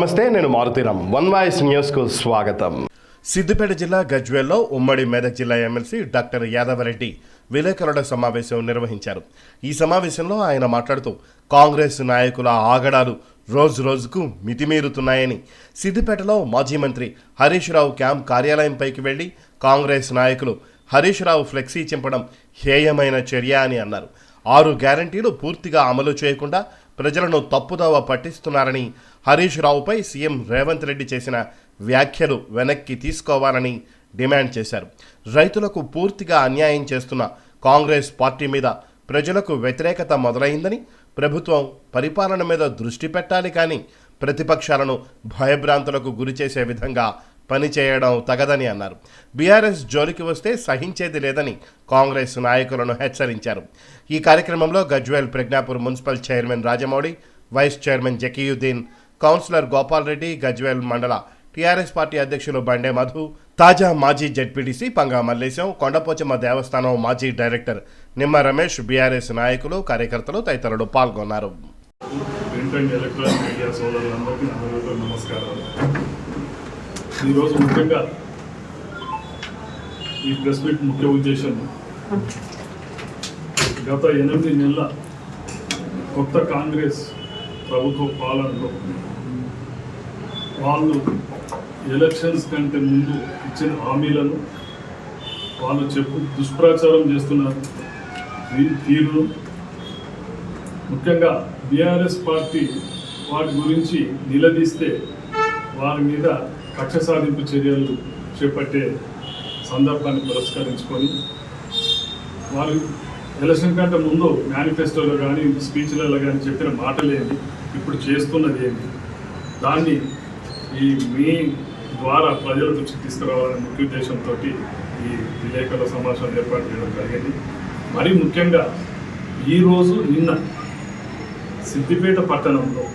నమస్తే, నేను Maruthi Ram. One voice న్యూస్కు స్వాగతం. సిద్దిపేట జిల్లా గజ్వేల్లో ఉమ్మడి మెదక్ జిల్లా ఎమ్మెల్సీ డాక్టర్ యాదవరెడ్డి విలేకరుల సమావేశం నిర్వహించారు. ఈ సమావేశంలో ఆయన మాట్లాడుతూ కాంగ్రెస్ నాయకుల ఆగడాలు రోజురోజుకు మితిమీరుతున్నాయని, సిద్దిపేటలో మాజీ మంత్రి హరీష్ రావు క్యాంప్ కార్యాలయంపైకి వెళ్లి కాంగ్రెస్ నాయకులు హరీష్ రావు ఫ్లెక్సీ చింపడం హేయమైన చర్య అని అన్నారు. 6 గ్యారంటీలు పూర్తిగా అమలు చేయకుండా ప్రజలను తప్పుదోవ పట్టిస్తున్నారని, హరీష్ రావుపై సీఎం రేవంత్ రెడ్డి చేసిన వ్యాఖ్యలు వెనక్కి తీసుకోవాలని డిమాండ్ చేశారు. రైతులకు పూర్తిగా అన్యాయం చేస్తున్న కాంగ్రెస్ పార్టీ మీద ప్రజలకు వ్యతిరేకత మొదలైందని, ప్రభుత్వం పరిపాలన మీద దృష్టి పెట్టాలి కానీ ప్రతిపక్షాలను భయభ్రాంతులకు గురి చేసే విధంగా పనిచేయడం తగదని అన్నారు. బీఆర్ఎస్ జోలికి వస్తే సహించేది లేదని కాంగ్రెస్ నాయకులను హెచ్చరించారు. ఈ కార్యక్రమంలో Gajwel Prajnapur municipal chairman Rajamouli, vice chairman Zakiuddin, councillor Gopal Reddy, Gajwel మండల టీఆర్ఎస్ పార్టీ అధ్యక్షులు బండే మధు, తాజా మాజీ జెడ్పీటీసీ పంగా మల్లేశం, కొండపోచమ్మ దేవస్థానం మాజీ డైరెక్టర్ నిమ్మ రమేష్, బీఆర్ఎస్ నాయకులు, కార్యకర్తలు తదితరులు పాల్గొన్నారు. ఈరోజు ముఖ్యంగా ఈ ప్రెస్ మీట్ ముఖ్య ఉద్దేశం, గత 8 నెలల కొత్త కాంగ్రెస్ ప్రభుత్వ పాలనలో వాళ్ళు ఎలక్షన్స్ కంటే ముందు ఇచ్చిన హామీలను వాళ్ళు దుష్ప్రచారం చేస్తున్న తీరును, ముఖ్యంగా బీఆర్ఎస్ పార్టీ వాటి గురించి నిలదీస్తే వారి మీద కక్ష సాధింపు చర్యలు చేపట్టే సందర్భాన్ని పురస్కరించుకొని వారు ఎలక్షన్ కంటే ముందు మేనిఫెస్టోలో కానీ స్పీచ్లలో కానీ చెప్పిన మాటలేంటి, ఇప్పుడు చేస్తున్నది ఏంటి, దాన్ని మీ ద్వారా ప్రజల దృష్టికి తీసుకురావాలనే ముఖ్య ఉద్దేశంతో ఈ విలేకరుల సమావేశం ఏర్పాటు చేయడం జరిగింది. మరీ ముఖ్యంగా నిన్న సిద్దిపేట పట్టణంలో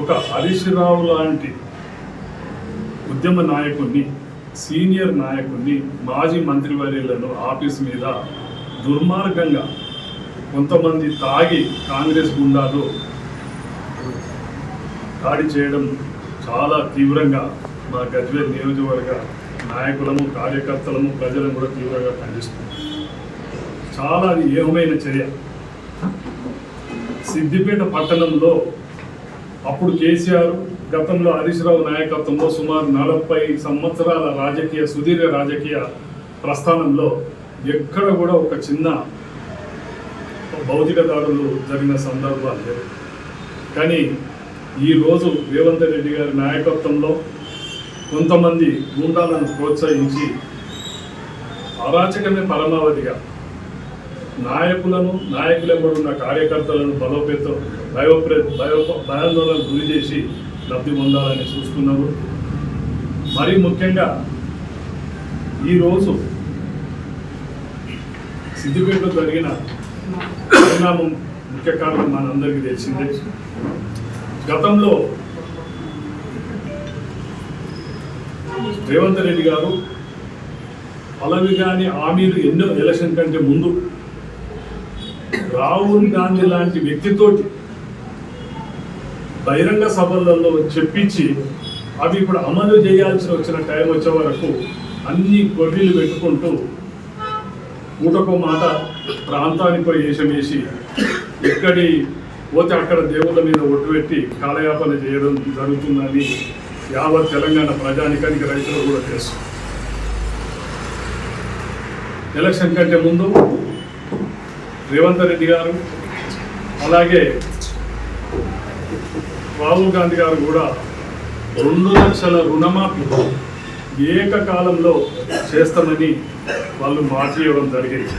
ఒక హరీష్ రావు లాంటి ఉద్యమ నాయకుడిని, సీనియర్ నాయకుడిని, మాజీ మంత్రివర్యులను ఆఫీస్ మీద దుర్మార్గంగా కొంతమంది తాగి కాంగ్రెస్ గుండాలు దాడి చేయడం చాలా తీవ్రంగా మా గజ్వేల్ నియోజకవర్గ నాయకులము, కార్యకర్తలము, ప్రజలను కూడా తీవ్రంగా ఖండిస్తుంది. చాలా అది ఏమైన చర్య. సిద్దిపేట పట్టణంలో అప్పుడు కేసీఆర్, గతంలో హరీష్ రావు నాయకత్వంలో సుమారు 40 సంవత్సరాల సుదీర్ఘ రాజకీయ ప్రస్థానంలో ఎక్కడ కూడా ఒక చిన్న భౌతిక దాడులు జరిగిన సందర్భాలు లేవు. కానీ ఈరోజు రేవంత్ రెడ్డి గారి నాయకత్వంలో కొంతమంది గూండాలను ప్రోత్సహించి అరాచకమే పరమావధిగా నాయకులెంబడున్న కార్యకర్తలను భయాందోళనకు గురి చేసి లబ్ధి పొందాలని చూస్తున్నారు. మరీ ముఖ్యంగా ఈరోజు సిద్దిపేటలో జరిగిన పరిణామం ముఖ్య కారణం మనందరికీ తెలిసిందే. గతంలో రేవంత్ రెడ్డి గారు పలవి గాని హామీలు ఎన్నో ఎలక్షన్ కంటే ముందు రాహుల్ గాంధీ లాంటి వ్యక్తితోటి బహిరంగ సభలలో చెప్పించి అవి ఇప్పుడు అమలు చేయాల్సి వచ్చిన టైం వచ్చే వరకు అన్ని కొర్రీలు పెట్టుకుంటూ ఊటకో మాట ప్రాంతానికి వేషం వేసి ఎక్కడి పోతే అక్కడ దేవుళ్ళ మీద ఒట్టు పెట్టి కాలయాపన చేయడం జరుగుతుందని యావత్ తెలంగాణ ప్రజానికానికి, రైతులు కూడా తెలుసు. ఎలక్షన్ కంటే ముందు రేవంత్ రెడ్డి గారు, అలాగే రాహుల్ గాంధీ గారు కూడా 2 లక్షల రుణమాఫీ ఏకకాలంలో చేస్తామని వాళ్ళు మాట ఇవ్వడం జరిగింది.